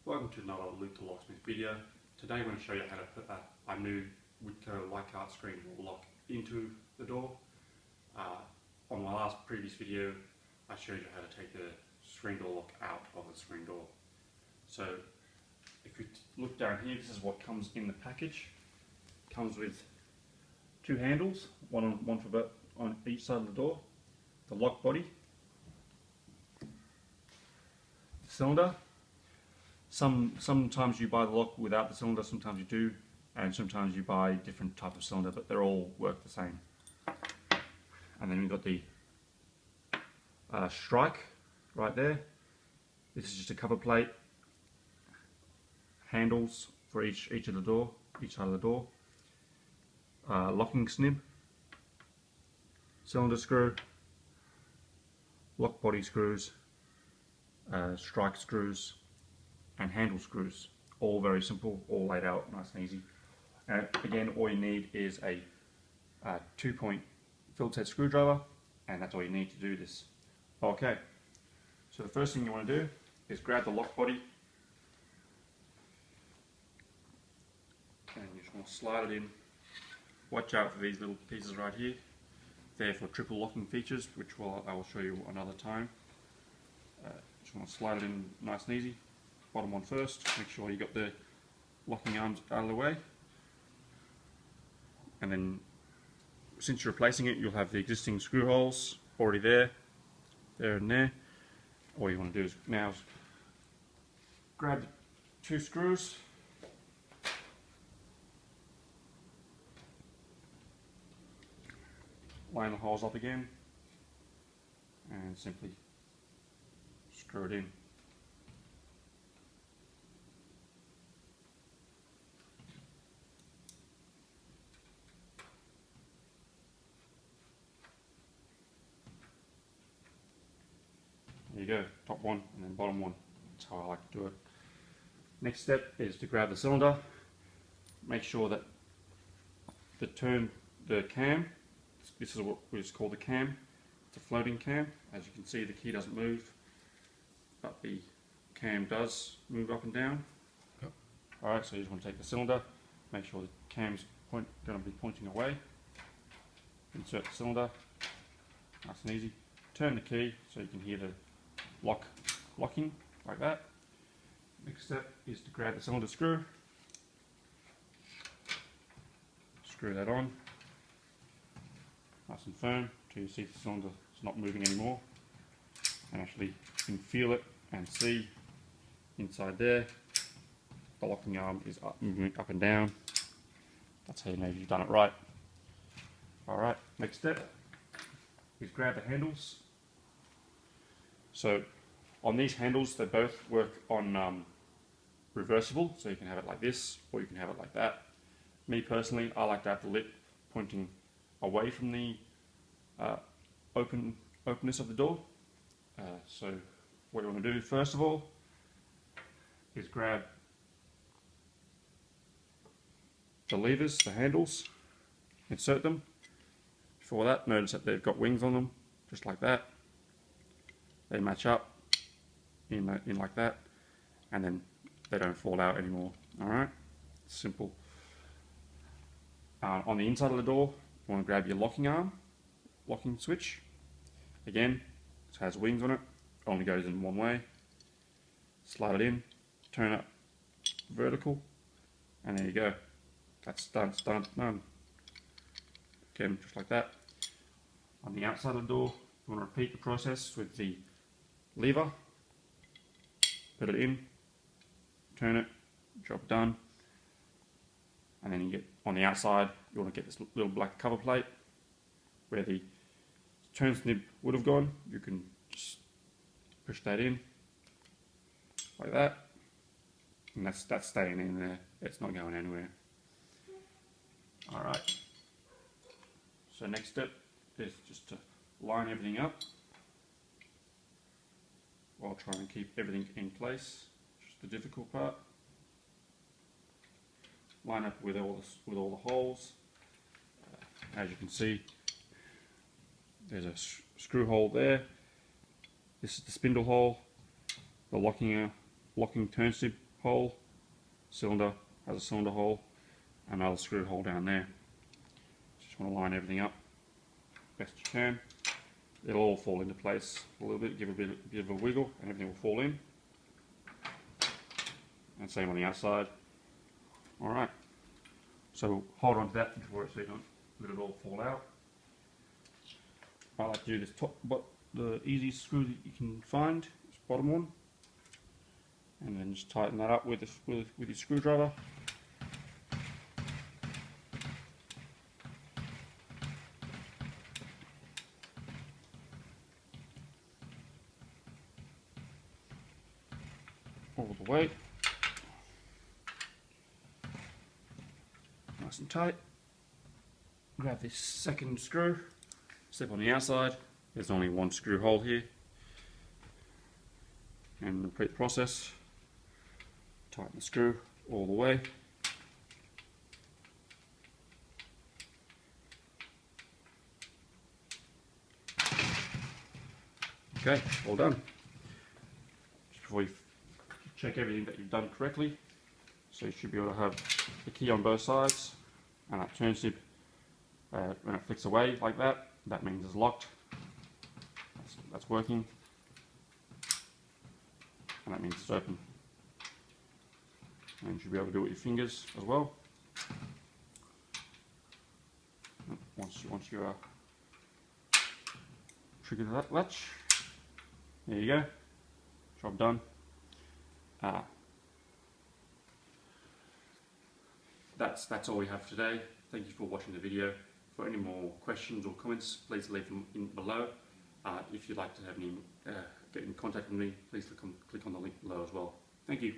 Welcome to another Luke the Locksmith video. Today I'm going to show you how to put a new Witco Leichhardt screen door lock into the door. On my previous video I showed you how to take the screen door lock out of the screen door. So if you look down here, this is what comes in the package. It comes with two handles, one on each side of the door, the lock body, the cylinder. Sometimes you buy the lock without the cylinder, sometimes you do, and sometimes you buy different type of cylinder, but they all work the same. And then we've got the strike right there. This is just a cover plate, handles for each of the door, each side of the door, locking snib, cylinder screw, lock body screws, strike screws, and handle screws. All very simple, all laid out nice and easy. And again, all you need is a 2-point Phillips head screwdriver, and that's all you need to do this. Okay, so the first thing you want to do is grab the lock body, and you just want to slide it in. Watch out for these little pieces right here. They're for triple locking features, which I will show you another time. Just want to slide it in nice and easy. Bottom one first, make sure you got the locking arms out of the way, and then since you're replacing it, you'll have the existing screw holes already there and there. All you want to do is now grab the two screws, line the holes up again, and simply screw it in. There you go, top one and then bottom one. That's how I like to do it. Next step is to grab the cylinder. Make sure that the cam, this is what is called the cam. It's a floating cam. As you can see, the key doesn't move, but the cam does move up and down. Yep. Alright, so you just want to take the cylinder, make sure the cam's going to be pointing away. Insert the cylinder, nice and easy. Turn the key so you can hear the locking like that. Next step is to grab the cylinder screw, screw that on nice and firm till you see the cylinder is not moving anymore, and actually you can feel it and see inside there the locking arm is moving up and down. That's how you know you've done it right. Alright, next step is grab the handles. So on these handles, they both work on reversible, so you can have it like this or you can have it like that. Me personally, I like to have the lip pointing away from the openness of the door. So what you want to do first of all is grab the levers, the handles, insert them. Before that, notice that they've got wings on them, just like that. They match up in like that, and then they don't fall out anymore. Alright, simple. On the inside of the door, you want to grab your locking arm, locking switch. Again, it has wings on it, only goes in one way. Slide it in, turn it vertical, and there you go. That's done. Again, just like that. On the outside of the door, you want to repeat the process with the lever, put it in, turn it, job done, and then you get on the outside, you want to get this little black cover plate where the turn snib would have gone. You can just push that in like that, and that's staying in there, it's not going anywhere. Alright, so next step is just to line everything up while trying to keep everything in place, just the difficult part. Line up with all the holes. As you can see, there's a screw hole there. This is the spindle hole. The locking turn snib hole. Cylinder has a cylinder hole, another screw hole down there. Just want to line everything up best you can. It'll all fall into place a little bit, give a bit of a wiggle, and everything will fall in. And same on the outside. Alright, so hold on to that before so you don't let it all fall out. I like to do this top, but the easiest screw that you can find is bottom one, and then just tighten that up with your screwdriver. All the way. Nice and tight. Grab this second screw, step on the outside. There's only one screw hole here. And repeat the process. Tighten the screw all the way. Okay, all done. Just before you check everything that you've done correctly. So you should be able to have the key on both sides, and that turn snip, when it flicks away like that, that means it's locked. That's working, and that means it's open. And you should be able to do it with your fingers as well. Once you trigger that latch, there you go. Job done. That's all we have today. Thank you for watching the video. For any more questions or comments, please leave them in below. If you'd like to have any get in contact with me, please click on the link below as well. Thank you.